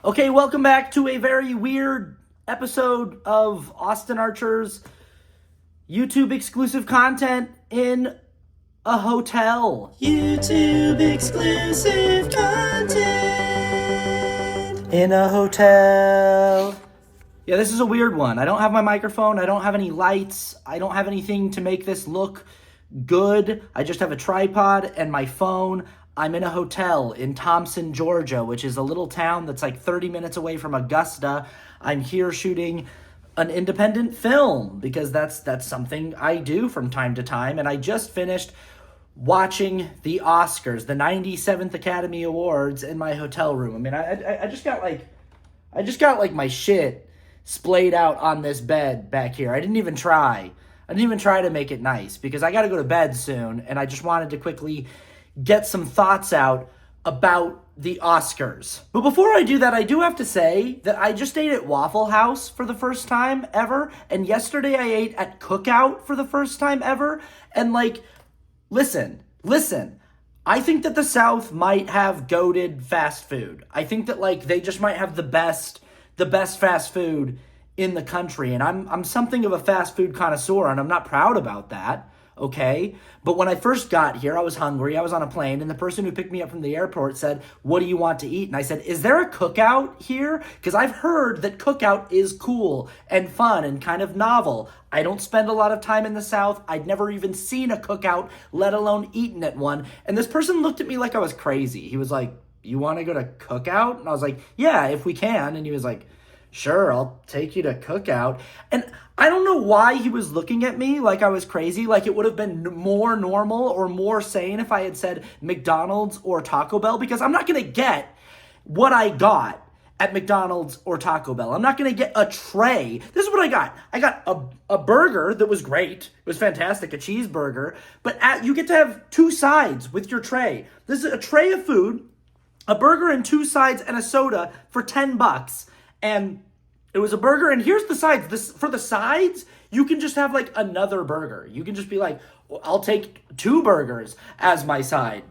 Okay, welcome back to a very weird episode of Austin Archer's YouTube exclusive content in a hotel. YouTube exclusive content In a hotel. Yeah, this is a weird one. I don't have my microphone. I don't have any lights. I don't have anything to make this look good. I just have a tripod and my phone. I'm in a hotel in Thompson, Georgia, which is a little town that's like 30 minutes away from Augusta. I'm here shooting an independent film because that's something I do from time to time. And I just finished watching the Oscars, the 97th Academy Awards in my hotel room. I mean, I just got like my shit splayed out on this bed back here. I didn't even try to make it nice because I got to go to bed soon, and I just wanted to quickly get some thoughts out about the Oscars. But before I do that, I do have to say that I just ate at Waffle House for the first time ever, and yesterday I ate at Cookout for the first time ever, and listen, I think that the South might have goated fast food. I think that they just might have the best fast food in the country, and I'm something of a fast food connoisseur, and I'm not proud about that. Okay, but when I first got here, I was hungry. I was on a plane, and the person who picked me up from the airport said, "What do you want to eat?" And I said, "Is there a Cookout here? Because I've heard that Cookout is cool and fun and kind of novel. I don't spend a lot of time in the South. I'd never even seen a Cookout, let alone eaten at one." And this person looked at me like I was crazy. He was like, "You want to go to Cookout?" And I was like, "Yeah, if we can." And he was like, "Sure, I'll take you to Cookout." And I don't know why he was looking at me like I was crazy. Like it would have been more normal or more sane if I had said McDonald's or Taco Bell, because I'm not going to get what I got at McDonald's or Taco Bell. I'm not going to get a tray. This is what I got. I got a burger that was great. It was fantastic, a cheeseburger. But you get to have two sides with your tray. This is a tray of food, a burger and two sides and a soda for $10. And it was a burger, and here's the sides. For the sides, you can just have another burger. You can just be like, I'll take two burgers as my side.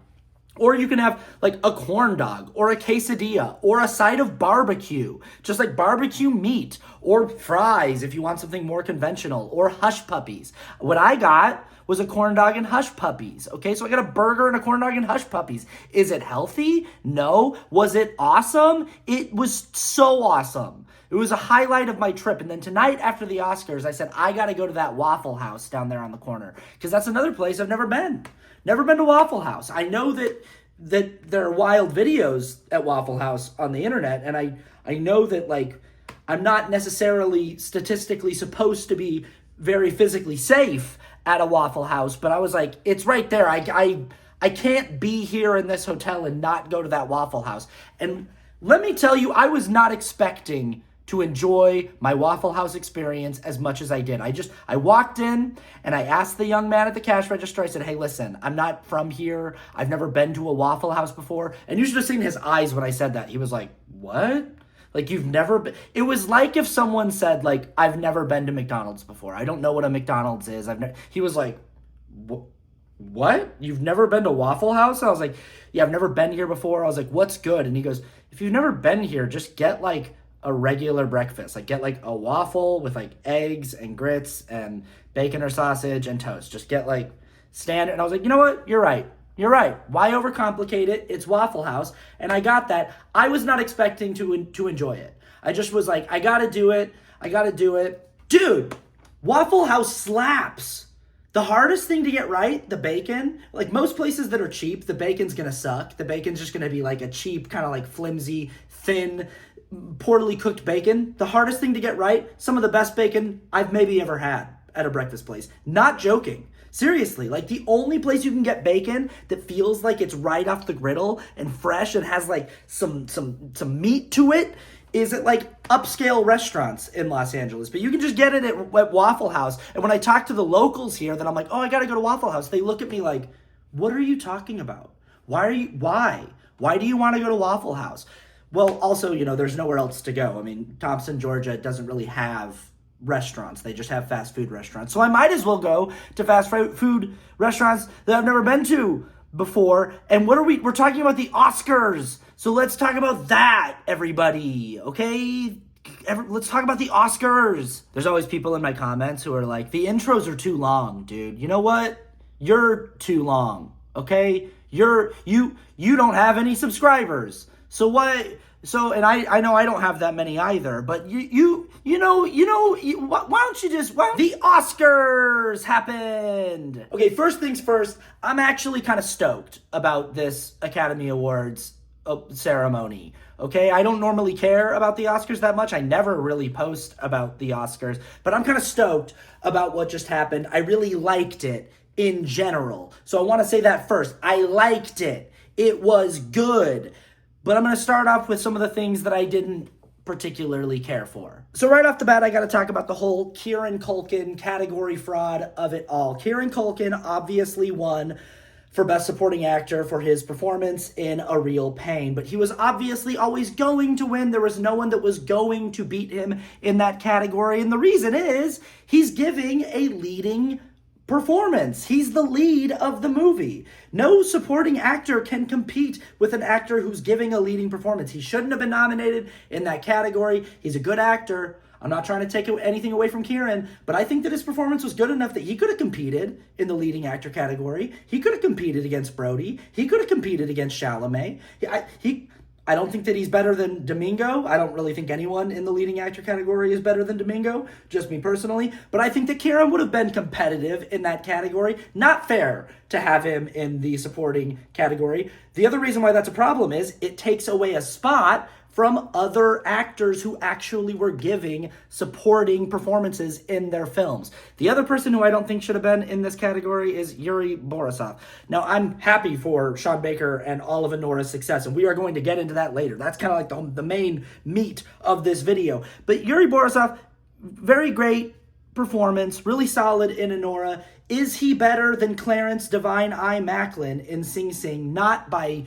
Or you can have a corn dog or a quesadilla or a side of barbecue, just like barbecue meat, or fries if you want something more conventional, or hush puppies. What I got was a corn dog and hush puppies. Okay, so I got a burger and a corn dog and hush puppies. Is it healthy? No. Was it awesome? It was so awesome. It was a highlight of my trip. And then tonight after the Oscars, I said, I got to go to that Waffle House down there on the corner, because that's another place I've never been. Never been to Waffle House. I know that there are wild videos at Waffle House on the internet, and I know that I'm not necessarily statistically supposed to be very physically safe at a Waffle House, but I was like, it's right there. I can't be here in this hotel and not go to that Waffle House. And let me tell you, I was not expecting to enjoy my Waffle House experience as much as I did. I walked in and I asked the young man at the cash register, I said, "Hey, listen, I'm not from here. I've never been to a Waffle House before." And you should have seen his eyes when I said that. He was like, "What? You've never been?" It was like if someone said, "I've never been to McDonald's before. I don't know what a McDonald's is." He was like, "What? You've never been to Waffle House?" I was like, "Yeah, I've never been here before." I was like, "What's good?" And he goes, "If you've never been here, just get a regular breakfast. Get a waffle with eggs and grits and bacon or sausage and toast. Just get standard." And I was like, you know what? You're right. Why overcomplicate it? It's Waffle House. And I got that. I was not expecting to enjoy it. I just was like, I gotta do it. Dude, Waffle House slaps. The hardest thing to get right, the bacon. Most places that are cheap, the bacon's gonna suck. The bacon's just gonna be a cheap, kind of flimsy, thin, poorly cooked bacon. The hardest thing to get right, some of the best bacon I've maybe ever had at a breakfast place. Not joking. Seriously, the only place you can get bacon that feels like it's right off the griddle and fresh and has some meat to it is at upscale restaurants in Los Angeles. But you can just get it at Waffle House. And when I talk to the locals here, then I'm like, "Oh, I gotta go to Waffle House," they look at me like, "What are you talking about? Why do you want to go to Waffle House?" Well, also, there's nowhere else to go. I mean, Thompson, Georgia doesn't really have restaurants. They just have fast food restaurants. So I might as well go to fast food restaurants that I've never been to before. And we're talking about the Oscars. So let's talk about that, everybody, okay? Let's talk about the Oscars. There's always people in my comments who are like, the intros are too long, dude. You know what? You're too long, okay? You don't have any subscribers. So what? So, and I know I don't have that many either, but why don't you just, the Oscars happened. Okay, first things first, I'm actually kind of stoked about this Academy Awards ceremony. Okay, I don't normally care about the Oscars that much. I never really post about the Oscars, but I'm kind of stoked about what just happened. I really liked it in general. So I want to say that first. I liked it. It was good. But I'm going to start off with some of the things that I didn't particularly care for. So right off the bat, I got to talk about the whole Kieran Culkin category fraud of it all. Kieran Culkin obviously won for Best Supporting Actor for his performance in A Real Pain. But he was obviously always going to win. There was no one that was going to beat him in that category. And the reason is he's giving a leading performance. He's the lead of the movie. No supporting actor can compete with an actor who's giving a leading performance. He shouldn't have been nominated in that category. He's a good actor. I'm not trying to take anything away from Kieran, but I think that his performance was good enough that he could have competed in the leading actor category. He could have competed against Brody. He could have competed against Chalamet. I don't think that he's better than Domingo. I don't really think anyone in the leading actor category is better than Domingo, just me personally. But I think that Kieran would have been competitive in that category. Not fair to have him in the supporting category. The other reason why that's a problem is it takes away a spot from other actors who actually were giving supporting performances in their films. The other person who I don't think should have been in this category is Yuri Borisov. Now, I'm happy for Sean Baker and all of Anora's success, and we are going to get into that later. That's kind of like the main meat of this video. But Yuri Borisov, very great performance, really solid in Anora. Is he better than Clarence Divine Eye Macklin in Sing Sing? Not by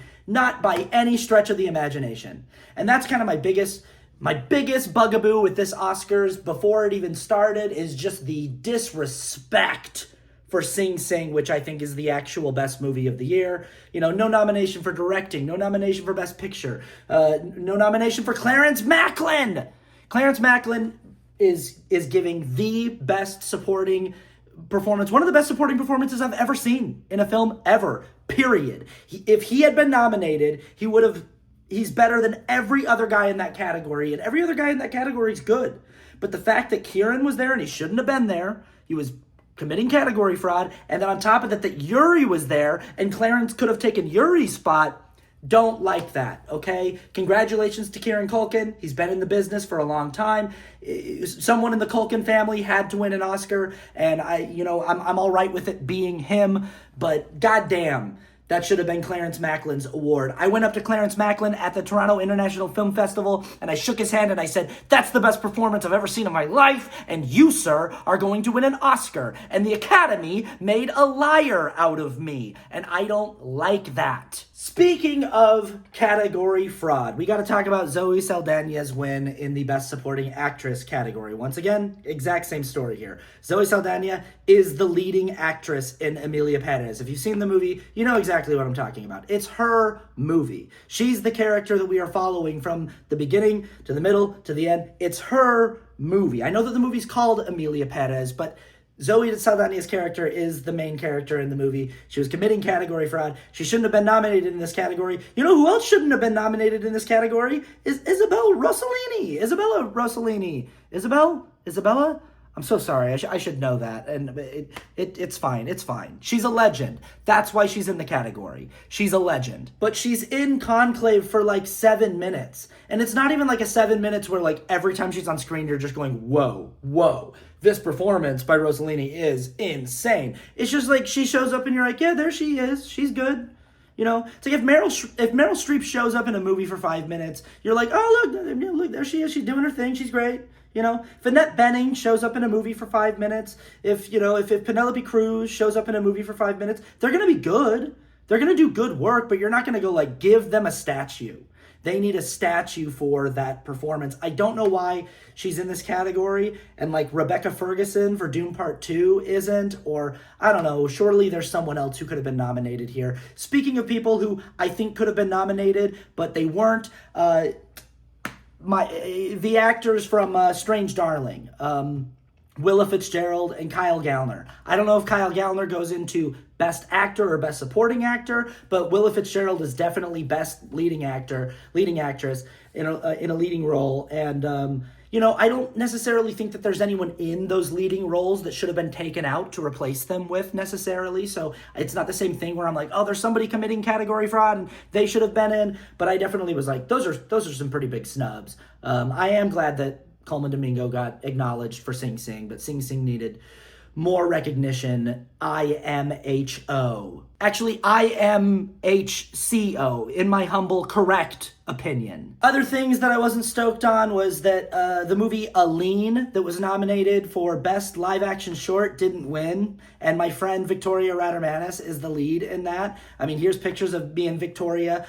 any stretch of the imagination. And that's kind of my biggest bugaboo with this Oscars before it even started is just the disrespect for Sing Sing, which I think is the actual best movie of the year. You know, no nomination for directing, no nomination for Best Picture, no nomination for Clarence Macklin. Clarence Macklin is giving the best supporting performance, one of the best supporting performances I've ever seen in a film ever, period. If he had been nominated, he's better than every other guy in that category, and every other guy in that category is good. But the fact that Kieran was there and he shouldn't have been there, he was committing category fraud, and then on top of that Yuri was there and Clarence could have taken Yuri's spot. Don't like that, okay? Congratulations to Kieran Culkin. He's been in the business for a long time. Someone in the Culkin family had to win an Oscar, and I'm all right with it being him, but goddamn, that should have been Clarence Macklin's award. I went up to Clarence Macklin at the Toronto International Film Festival, and I shook his hand and I said, that's the best performance I've ever seen in my life, and you, sir, are going to win an Oscar. And the Academy made a liar out of me, and I don't like that. Speaking of category fraud, we got to talk about Zoe Saldana's win in the Best Supporting Actress category. Once again, exact same story here. Zoe Saldana is the leading actress in Emilia Perez. If you've seen the movie, you know exactly what I'm talking about. It's her movie. She's the character that we are following from the beginning to the middle to the end. It's her movie. I know that the movie's called Emilia Perez, but Zoe Saldana's character is the main character in the movie. She was committing category fraud. She shouldn't have been nominated in this category. You know who else shouldn't have been nominated in this category? Is Isabella Rossellini. Isabella? I'm so sorry. I should know that. And it's fine. It's fine. She's a legend. That's why she's in the category. She's a legend. But she's in Conclave for like 7 minutes. And it's not even like a 7 minutes where like every time she's on screen, you're just going, whoa. This performance by Rossellini is insane. It's just like she shows up and you're like, yeah, there she is. She's good. You know, it's like if Meryl Streep shows up in a movie for 5 minutes, you're like, oh, look, there she is. She's doing her thing. She's great. You know, if Annette Bening shows up in a movie for 5 minutes, if Penelope Cruz shows up in a movie for 5 minutes, they're going to be good. They're going to do good work, but you're not going to go like give them a statue. they need a statue for that performance. I don't know why she's in this category, and like Rebecca Ferguson for Dune Part 2 isn't, or I don't know, surely there's someone else who could have been nominated here. Speaking of people who I think could have been nominated, but they weren't, the actors from Strange Darling, Willa Fitzgerald and Kyle Gallner. I don't know if Kyle Gallner goes into Best Actor or Best Supporting Actor, but Willa Fitzgerald is definitely Best Leading Actress in a leading role. And I don't necessarily think that there's anyone in those leading roles that should have been taken out to replace them with necessarily. So it's not the same thing where I'm like, oh, there's somebody committing category fraud and they should have been in. But I definitely was like, those are some pretty big snubs. I am glad that Coleman Domingo got acknowledged for Sing Sing, but Sing Sing needed more recognition. IMHO. Actually, IMHCO, in my humble, correct opinion. Other things that I wasn't stoked on was that the movie Aline, that was nominated for Best Live Action Short, didn't win, and my friend Victoria Radermanis is the lead in that. I mean, here's pictures of me and Victoria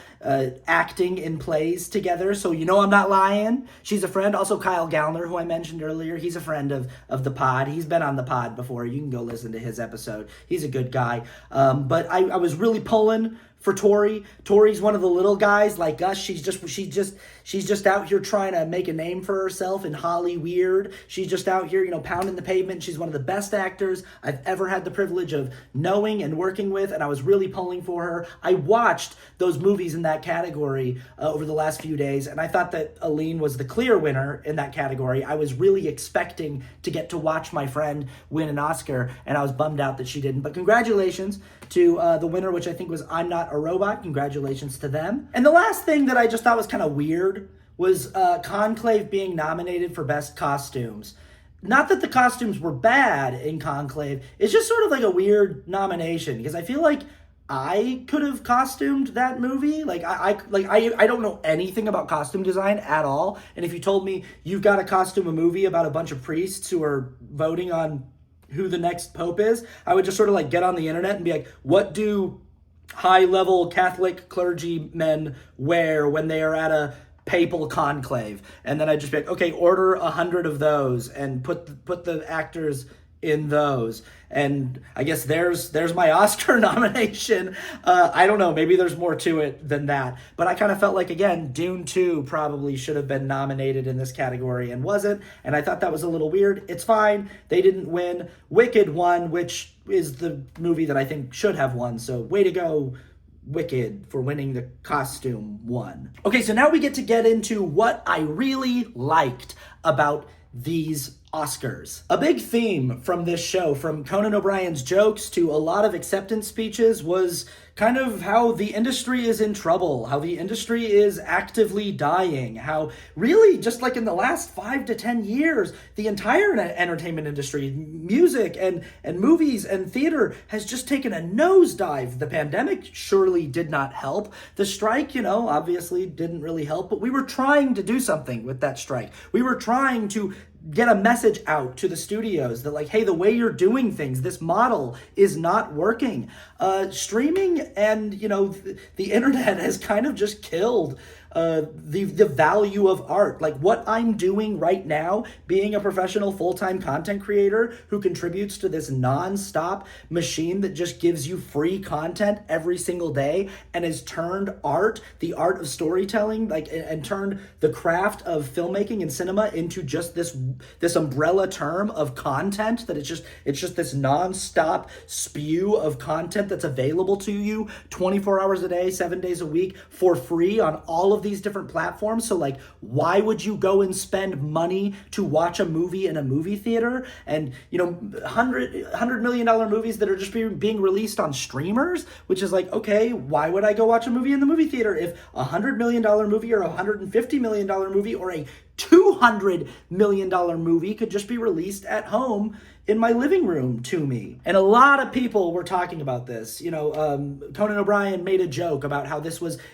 acting in plays together, so you know I'm not lying. She's a friend. Also, Kyle Gallner, who I mentioned earlier, he's a friend of the pod. He's been on the pod before. You can go listen to his episode. He's a good guy. But I was really pulling for Tori. Tori's one of the little guys like us. She's just out here trying to make a name for herself in Holly Weird. She's just out here, pounding the pavement. She's one of the best actors I've ever had the privilege of knowing and working with, and I was really pulling for her. I watched those movies in that category over the last few days, and I thought that Aline was the clear winner in that category. I was really expecting to get to watch my friend win an Oscar, and I was bummed out that she didn't. But congratulations to the winner, which I think was I'm Not a Robot. Congratulations to them. And the last thing that I just thought was kind of weird was Conclave being nominated for Best Costumes. Not that the costumes were bad in Conclave, it's just sort of like a weird nomination, because I feel like I could have costumed that movie. I don't know anything about costume design at all, and if you told me you've got to costume a movie about a bunch of priests who are voting on who the next pope is, I would just sort of get on the internet and be like, what do high-level Catholic clergymen wear when they are at a papal conclave? And then I'd just be like, okay, order 100 of those and put the actors in those. And I guess there's my Oscar nomination. I don't know, maybe there's more to it than that. But I kind of felt like, again, Dune 2 probably should have been nominated in this category and wasn't. And I thought that was a little weird. It's fine. They didn't win. Wicked won, which is the movie that I think should have won. So way to go, Wicked, for winning the costume one. Okay, so now we get into what I really liked about these Oscars. A big theme from this show, from Conan O'Brien's jokes to a lot of acceptance speeches, was kind of how the industry is in trouble, how the industry is actively dying, how really just like in the last 5 to 10 years, the entire entertainment industry, music and movies and theater has just taken a nosedive. The pandemic surely did not help. The strike, obviously didn't really help, but we were trying to do something with that strike. We were trying to get a message out to the studios that hey, the way you're doing things, this model is not working. Streaming and, the internet has kind of just killed the value of art. What I'm doing right now, being a professional full-time content creator who contributes to this non-stop machine that just gives you free content every single day and has turned art, the art of storytelling, and turned the craft of filmmaking and cinema into just this umbrella term of content that it's just this non-stop spew of content that's available to you 24 hours a day, 7 days a week for free on all of these different platforms. So why would you go and spend money to watch a movie in a movie theater? And $100 million movies that are just being released on streamers, which is okay, why would I go watch a movie in the movie theater if $100 million movie or $150 million movie or a $200 million movie could just be released at home in my living room to me. And a lot of people were talking about this. Conan O'Brien made a joke about how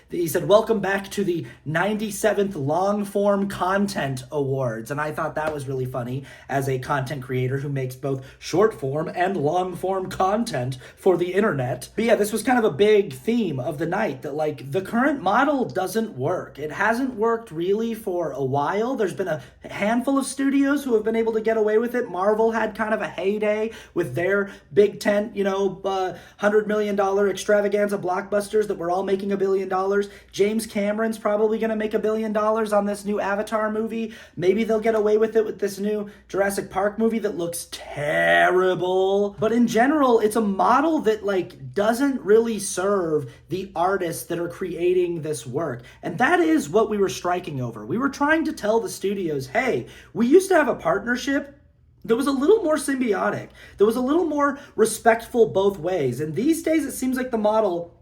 he said, welcome back to the 97th Long Form Content Awards. And I thought that was really funny as a content creator who makes both short form and long form content for the internet. But yeah, this was kind of a big theme of the night, that like the current model doesn't work. It hasn't worked really for a while. There's been a handful of studios who have been able to get away with it. Marvel had kind of a heyday with their big tent, $100 million extravaganza blockbusters that were all making $1 billion. James Cameron's probably going to make $1 billion on this new Avatar movie. Maybe they'll get away with it with this new Jurassic Park movie that looks terrible. But in general, it's a model that like doesn't really serve the artists that are creating this work. And that is what we were striking over. We were trying to tell the studios, hey, we used to have a partnership that was a little more symbiotic, that was a little more respectful both ways. And these days, it seems like the model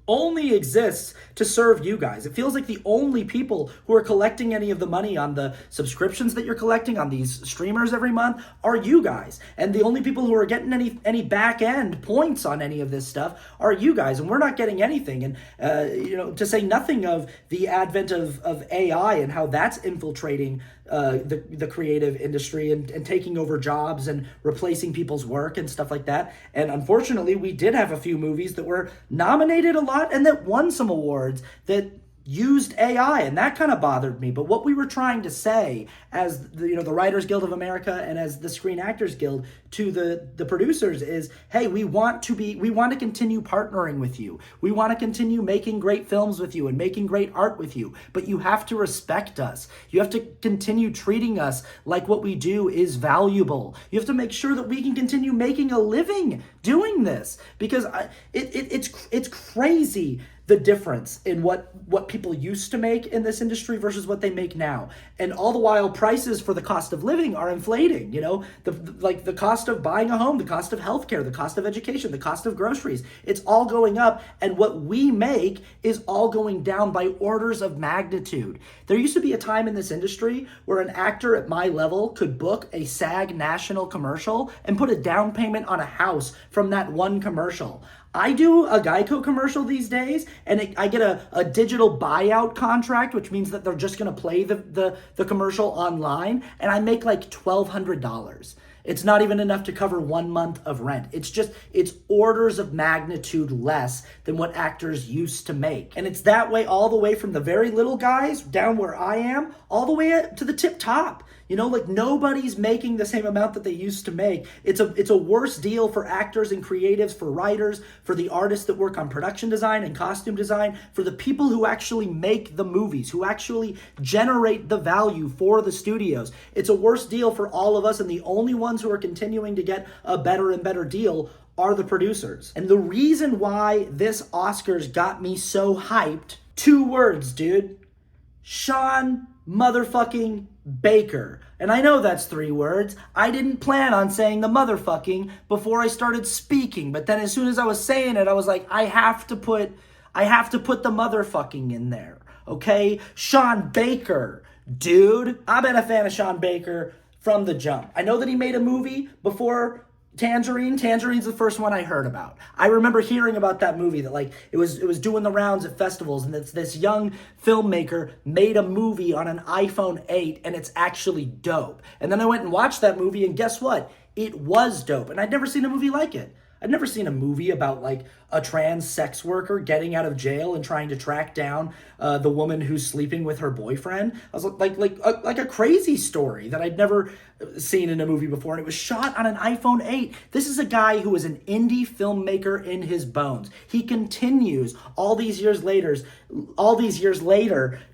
only exists to serve you guys. It feels like the only people who are collecting any of the money on the subscriptions that you're collecting on these streamers every month are you guys. And the only people who are getting any back end points on any of this stuff are you guys. And we're not getting anything. And, to say nothing of the advent of AI and how that's infiltrating the creative industry and taking over jobs and replacing people's work and stuff like that. And unfortunately, we did have a few movies that were nominated a lot and that won some awards that used AI, and that kind of bothered me. But what we were trying to say as the Writers Guild of America and as the Screen Actors Guild to the producers is, hey, we want to continue partnering with you. We want to continue making great films with you and making great art with you, but you have to respect us. You have to continue treating us like what we do is valuable. You have to make sure that we can continue making a living doing this, because it's crazy the difference in what people used to make in this industry versus what they make now. And all the while, prices for the cost of living are inflating. The cost of buying a home, the cost of healthcare, the cost of education, the cost of groceries, it's all going up. And what we make is all going down by orders of magnitude. There used to be a time in this industry where an actor at my level could book a SAG national commercial and put a down payment on a house from that one commercial. I do a Geico commercial these days, and I get a digital buyout contract, which means that they're just going to play the commercial online, and I make like $1,200. It's not even enough to cover 1 month of rent. It's orders of magnitude less than what actors used to make. And it's that way all the way from the very little guys down where I am, all the way to the tip top. Nobody's making the same amount that they used to make. It's a worse deal for actors and creatives, for writers, for the artists that work on production design and costume design, for the people who actually make the movies, who actually generate the value for the studios. It's a worse deal for all of us, and the only ones who are continuing to get a better and better deal are the producers. And the reason why this Oscars got me so hyped, 2 words, dude. Sean motherfucking Baker. And I know that's 3 words. I didn't plan on saying the motherfucking before I started speaking, but then as soon as I was saying it, I was like, I have to put the motherfucking in there. Okay? Sean Baker, dude. I've been a fan of Sean Baker from the jump. I know that he made a movie before Tangerine. Tangerine's the first one I heard about. I remember hearing about that movie that it was doing the rounds at festivals, and this young filmmaker made a movie on an iPhone 8, and it's actually dope. And then I went and watched that movie, and guess what? It was dope, and I'd never seen a movie like it. I'd never seen a movie about a trans sex worker getting out of jail and trying to track down the woman who's sleeping with her boyfriend. I was like a crazy story that I'd never seen in a movie before, and it was shot on an iPhone 8. This is a guy who is an indie filmmaker in his bones. He continues all these years later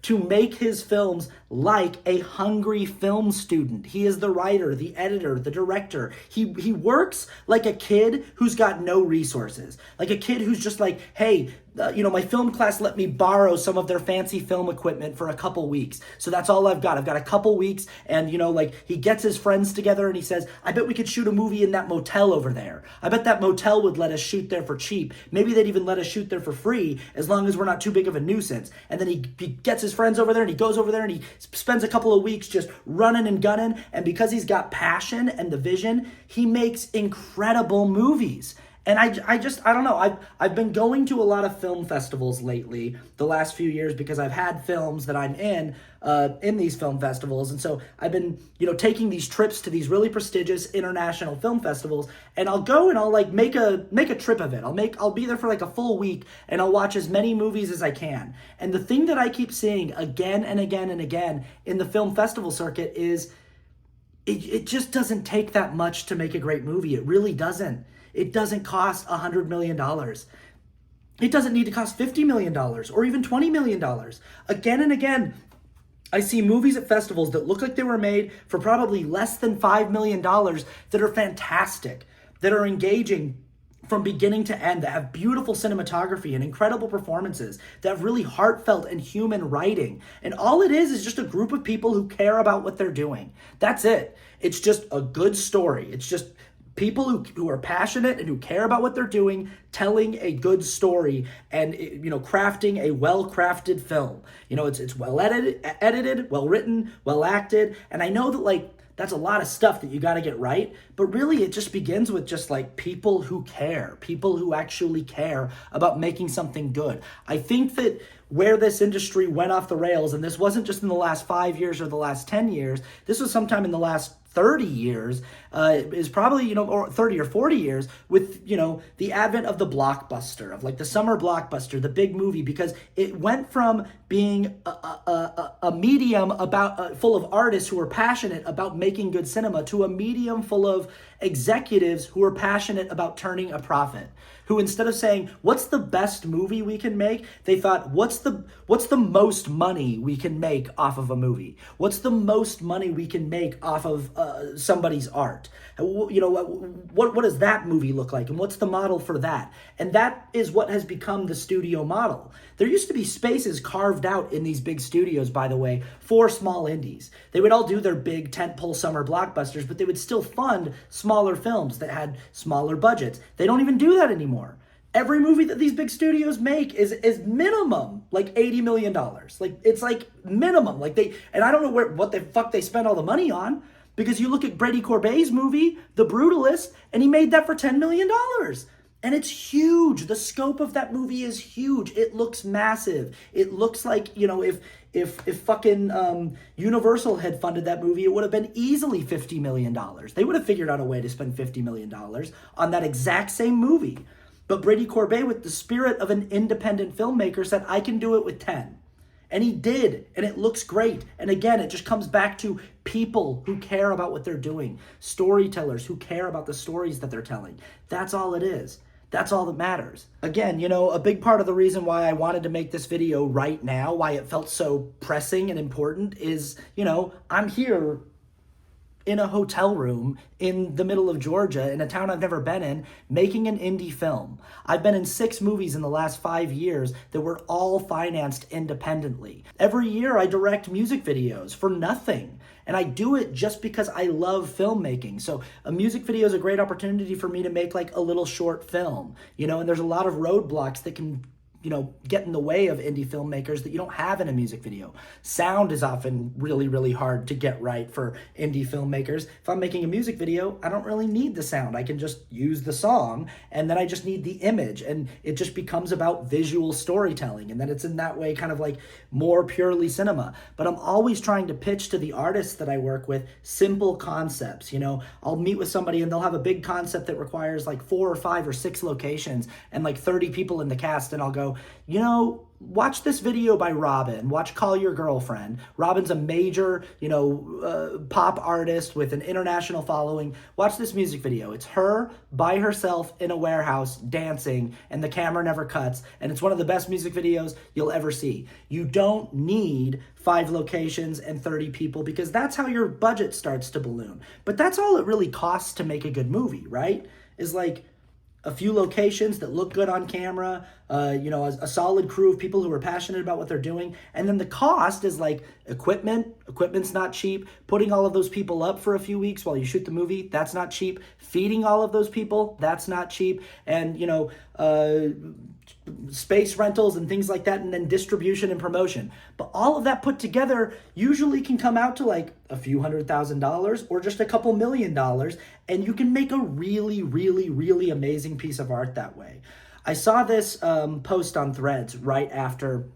to make his films like a hungry film student. He is the writer, the editor, the director. He works like a kid who's got no resources, like a kid who's just like, hey, my film class let me borrow some of their fancy film equipment for a couple weeks. So that's all I've got. I've got a couple weeks, and he gets his friends together and he says, I bet we could shoot a movie in that motel over there. I bet that motel would let us shoot there for cheap. Maybe they'd even let us shoot there for free, as long as we're not too big of a nuisance. And then he gets his friends over there, and he goes over there, and he spends a couple of weeks just running and gunning. And because he's got passion and the vision, he makes incredible movies. And I don't know. I've been going to a lot of film festivals lately, the last few years, because I've had films that I'm in these film festivals. And so I've been, taking these trips to these really prestigious international film festivals, and I'll go and I'll make a trip of it. I'll be there for a full week, and I'll watch as many movies as I can. And the thing that I keep seeing again and again and again in the film festival circuit is it just doesn't take that much to make a great movie. It really doesn't. It doesn't cost $100 million. It doesn't need to cost $50 million or even $20 million. Again and again, I see movies at festivals that look like they were made for probably less than $5 million that are fantastic, that are engaging from beginning to end, that have beautiful cinematography and incredible performances, that have really heartfelt and human writing. And all it is just a group of people who care about what they're doing. That's it. It's just a good story. It's just people who are passionate and who care about what they're doing, telling a good story and, crafting a well-crafted film. It's well edited, well written, well acted. And I know that that's a lot of stuff that you got to get right, but really it just begins with just people who care, people who actually care about making something good. I think that where this industry went off the rails, and this wasn't just in the last 5 years or the last 10 years, this was sometime in the last 30 years, is probably, or 30 or 40 years, with, the advent of the blockbuster, of the summer blockbuster, the big movie, because it went from being a medium about full of artists who are passionate about making good cinema to a medium full of executives who are passionate about turning a profit, who instead of saying, what's the best movie we can make, they thought, what's the most money we can make off of a movie? What's the most money we can make off of somebody's art? What does that movie look like? And what's the model for that? And that is what has become the studio model. There used to be spaces carved out in these big studios, by the way, for small indies. They would all do their big tentpole summer blockbusters, but they would still fund smaller films that had smaller budgets. They don't even do that anymore. Every movie that these big studios make is minimum $80 million. It's minimum. And I don't know what the fuck they spend all the money on, because you look at Brady Corbet's movie, The Brutalist, and he made that for $10 million. And it's huge. The scope of that movie is huge. It looks massive. It looks like, if fucking Universal had funded that movie, it would have been easily $50 million. They would have figured out a way to spend $50 million on that exact same movie. But Brady Corbet, with the spirit of an independent filmmaker, said, I can do it with 10. And he did, and it looks great. And again, it just comes back to people who care about what they're doing, storytellers who care about the stories that they're telling. That's all it is. That's all that matters. Again, a big part of the reason why I wanted to make this video right now, why it felt so pressing and important is, I'm here in a hotel room in the middle of Georgia, in a town I've never been in, making an indie film. I've been in 6 movies in the last 5 years that were all financed independently. Every year I direct music videos for nothing. And I do it just because I love filmmaking. So a music video is a great opportunity for me to make a little short film, and there's a lot of roadblocks that can get in the way of indie filmmakers that you don't have in a music video. Sound is often really, really hard to get right for indie filmmakers. If I'm making a music video, I don't really need the sound. I can just use the song, and then I just need the image, and it just becomes about visual storytelling, and then it's in that way kind of more purely cinema. But I'm always trying to pitch to the artists that I work with simple concepts. I'll meet with somebody and they'll have a big concept that requires 4 or 5 or 6 locations and 30 people in the cast, and I'll go, watch this video by Robin. Watch Call Your Girlfriend. Robin's a major, pop artist with an international following. Watch this music video. It's her by herself in a warehouse dancing, and the camera never cuts, and it's one of the best music videos you'll ever see. You don't need 5 locations and 30 people, because that's how your budget starts to balloon. But that's all it really costs to make a good movie, right? Is a few locations that look good on camera, a solid crew of people who are passionate about what they're doing. And then the cost is like equipment's not cheap. Putting all of those people up for a few weeks while you shoot the movie, that's not cheap. Feeding all of those people, that's not cheap. And, space rentals and things like that, and then distribution and promotion. But all of that put together usually can come out to like a few $100,000 or just a couple $1 million, and you can make a really, really, really amazing piece of art that way. I saw this post on Threads right after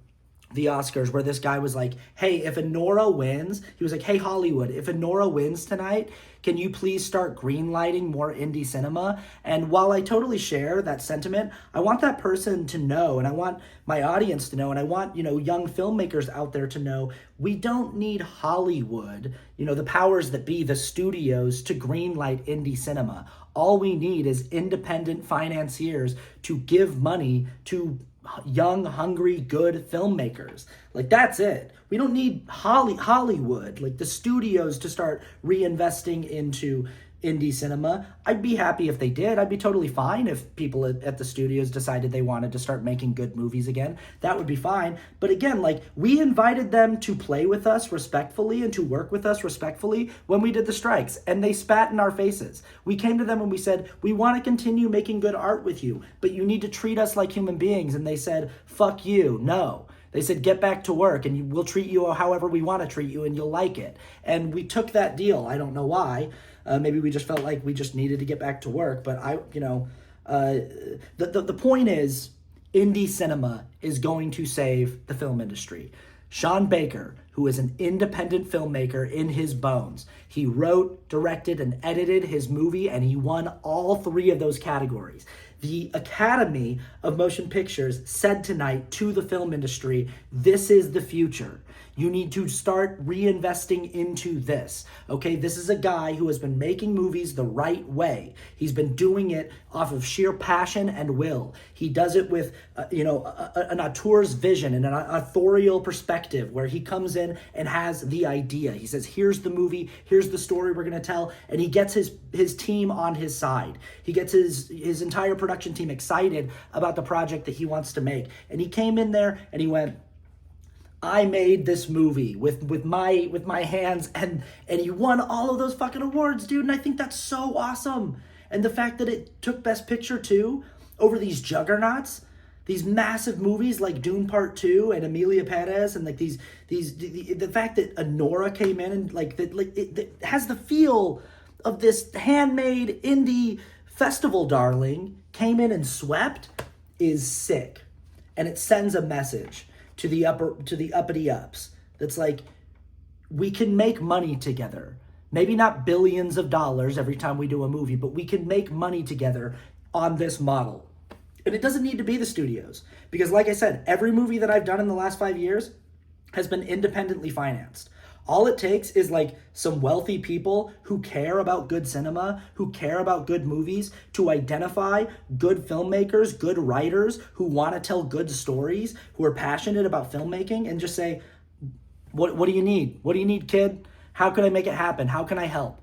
the Oscars where this guy was like, hey, if Anora wins, he was like, hey, Hollywood, if Anora wins tonight, can you please start greenlighting more indie cinema? And while I totally share that sentiment, I want that person to know, and I want my audience to know, and I want, young filmmakers out there to know, we don't need Hollywood, the powers that be, the studios, to greenlight indie cinema. All we need is independent financiers to give money to young, hungry, good filmmakers. Like, that's it. We don't need Hollywood, like the studios, to start reinvesting into indie cinema. I'd be happy if they did. I'd be totally fine if people at the studios decided they wanted to start making good movies again. That would be fine. But again, like, we invited them to play with us respectfully and to work with us respectfully when we did the strikes, and they spat in our faces. We came to them and we said, we want to continue making good art with you, but you need to treat us like human beings. And they said, fuck you, no. They said, get back to work and we'll treat you however we want to treat you and you'll like it. And we took that deal. I don't know why. Maybe we just felt like we just needed to get back to work. But the point is, indie cinema is going to save the film industry. Sean Baker, who is an independent filmmaker in his bones, he wrote, directed, and edited his movie, and he won all 3 of those categories. The Academy of Motion Pictures said tonight to the film industry, this is the future. You need to start reinvesting into this. Okay, this is a guy who has been making movies the right way. He's been doing it off of sheer passion and will. He does it with, an auteur's vision and an authorial perspective where he comes in and has the idea. He says, here's the movie, here's the story we're going to tell, and he gets his team on his side. He gets his entire production team excited about the project that he wants to make. And he came in there and he went, I made this movie with my hands, and he won all of those fucking awards, dude. And I think that's so awesome. And the fact that it took Best Picture too over these juggernauts, these massive movies like Dune Part 2 and Emilia Perez, and like the fact that Anora came in and it has the feel of this handmade indie festival darling, came in and swept, is sick. And it sends a message to the uppity ups that's like, we can make money together. Maybe not billions of dollars every time we do a movie, but we can make money together on this model. And it doesn't need to be the studios, because like I said, every movie that I've done in the last 5 years has been independently financed. All it takes is like some wealthy people who care about good cinema, who care about good movies, to identify good filmmakers, good writers who want to tell good stories, who are passionate about filmmaking, and just say, what do you need? What do you need, kid? How can I make it happen? How can I help?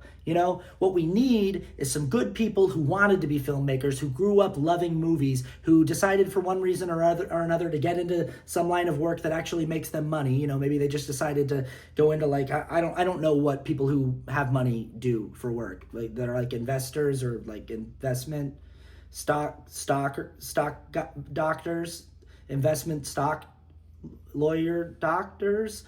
What we need is some good people who wanted to be filmmakers, who grew up loving movies, who decided for one reason or another to get into some line of work that actually makes them money. Maybe they just decided to go into I don't know what people who have money do for work, like that are like investors or like investment stock doctors, investment stock lawyer doctors.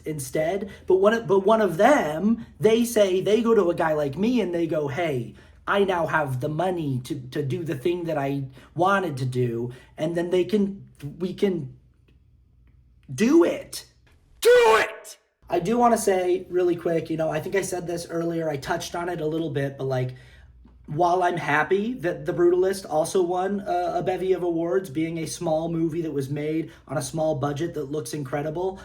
Instead, but one of them, they say, they go to a guy like me and they go, hey, I now have the money to do the thing that I wanted to do, and then we can do it. I do want to say really quick, I think I said this earlier, I touched on it a little bit, but while I'm happy that The Brutalist also won a bevy of awards, being a small movie that was made on a small budget that looks incredible,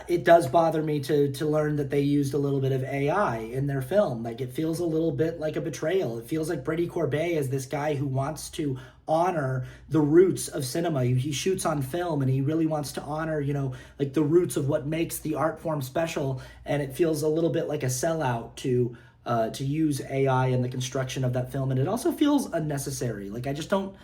it does bother me to learn that they used a little bit of AI in their film. It feels a little bit like a betrayal. It feels like Brady Corbet is this guy who wants to honor the roots of cinema. He shoots on film and he really wants to honor, the roots of what makes the art form special. And it feels a little bit like a sellout to to use AI in the construction of that film, and it also feels unnecessary. Like I just don't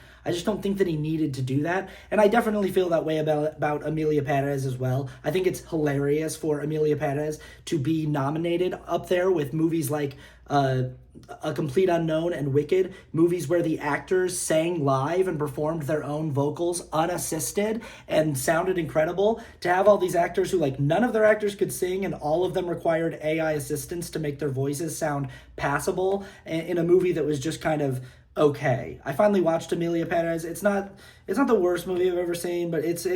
think that he needed to do that, and I definitely feel that way about Emilia Perez as well. I think it's hilarious for Emilia Perez to be nominated up there with movies like A Complete Unknown and Wicked, movies where the actors sang live and performed their own vocals unassisted and sounded incredible. To have all these actors who, like, none of their actors could sing and all of them required AI assistance to make their voices sound passable in a movie that was just kind of okay. I finally watched Emilia Perez. It's not the worst movie I've ever seen, but it's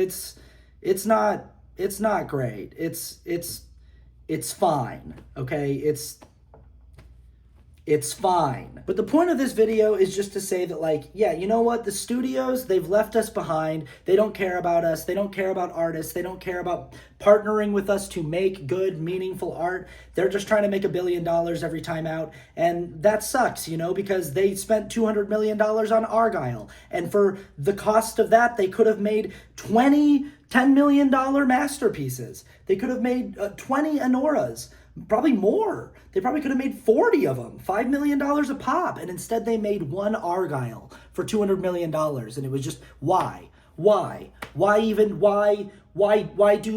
not great. It's fine. Okay? It's fine. But the point of this video is just to say that, like, yeah, you know what? The studios, they've left us behind. They don't care about us. They don't care about artists. They don't care about partnering with us to make good, meaningful art. They're just trying to make $1 billion every time out. And that sucks, you know, because they spent $200 million on Argyle. And for the cost of that, they could have made $10 million masterpieces. They could have made 20 Anoras. Probably more. They probably could have made 40 of them, $5 million a pop, and instead they made one Argyle for $200 million, and it was just, why do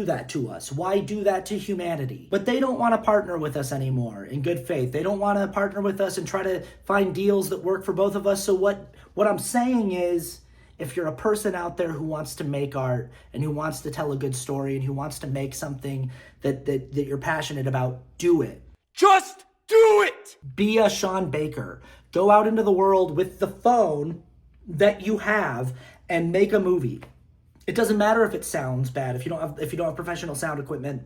that to us? Why do that to humanity? But they don't want to partner with us anymore in good faith. They don't want to partner with us and try to find deals that work for both of us. So what I'm saying is, if you're a person out there who wants to make art and who wants to tell a good story and who wants to make something that you're passionate about, do it. Just do it! Be a Sean Baker. Go out into the world with the phone that you have and make a movie. It doesn't matter if it sounds bad, if you don't have professional sound equipment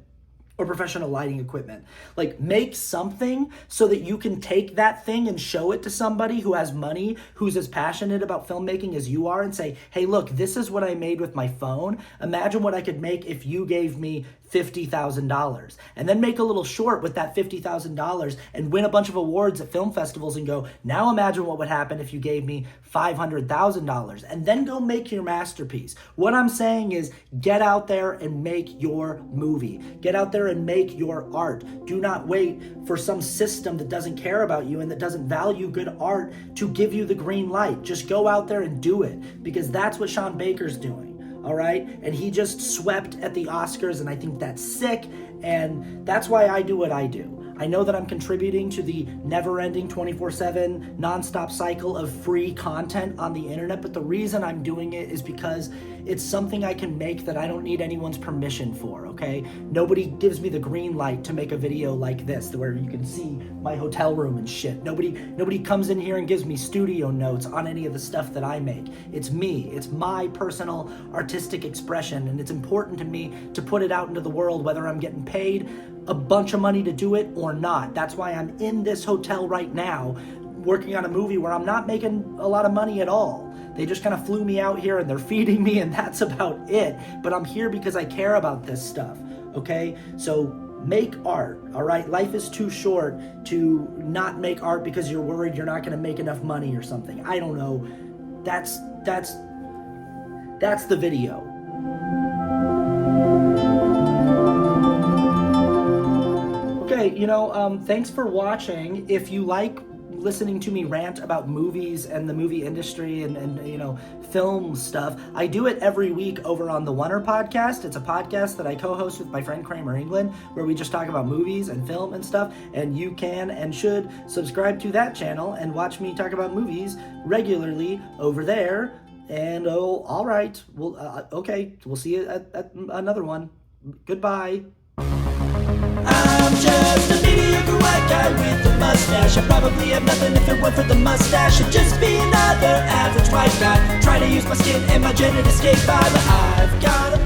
or professional lighting equipment. Like, make something so that you can take that thing and show it to somebody who has money, who's as passionate about filmmaking as you are, and say, hey, look, this is what I made with my phone. Imagine what I could make if you gave me $50,000. And then make a little short with that $50,000 and win a bunch of awards at film festivals and go, now imagine what would happen if you gave me $500,000. And then go make your masterpiece. What I'm saying is, get out there and make your movie. Get out there and make your art. Do not wait for some system that doesn't care about you and that doesn't value good art to give you the green light. Just go out there and do it, because that's what Sean Baker's doing. All right? And he just swept at the Oscars, and I think that's sick, and that's why I do what I do. I know that I'm contributing to the never-ending 24/7 nonstop cycle of free content on the internet, but the reason I'm doing it is because it's something I can make that I don't need anyone's permission for, okay? Nobody gives me the green light to make a video like this, where you can see my hotel room and shit. Nobody comes in here and gives me studio notes on any of the stuff that I make. It's me. It's my personal artistic expression, and it's important to me to put it out into the world, whether I'm getting paid a bunch of money to do it or not. That's why I'm in this hotel right now working on a movie where I'm not making a lot of money at all. They just kind of flew me out here and they're feeding me, and that's about it. But I'm here because I care about this stuff, okay? So make art, all right? Life is too short to not make art because you're worried you're not going to make enough money or something. I don't know. That's the video. Okay, thanks for watching. If you like listening to me rant about movies and the movie industry and film stuff, I do it every week over on the Wonder Podcast. It's a podcast that I co-host with my friend Kramer England, where we just talk about movies and film and stuff, and you can and should subscribe to that channel and watch me talk about movies regularly over there. And all right, okay, we'll see you at another one. Goodbye. I'm just a mediocre white guy with a mustache. I probably have nothing if it weren't for the mustache. I'd just be another average white guy trying to use my skin and my gender to skate by. But I've got a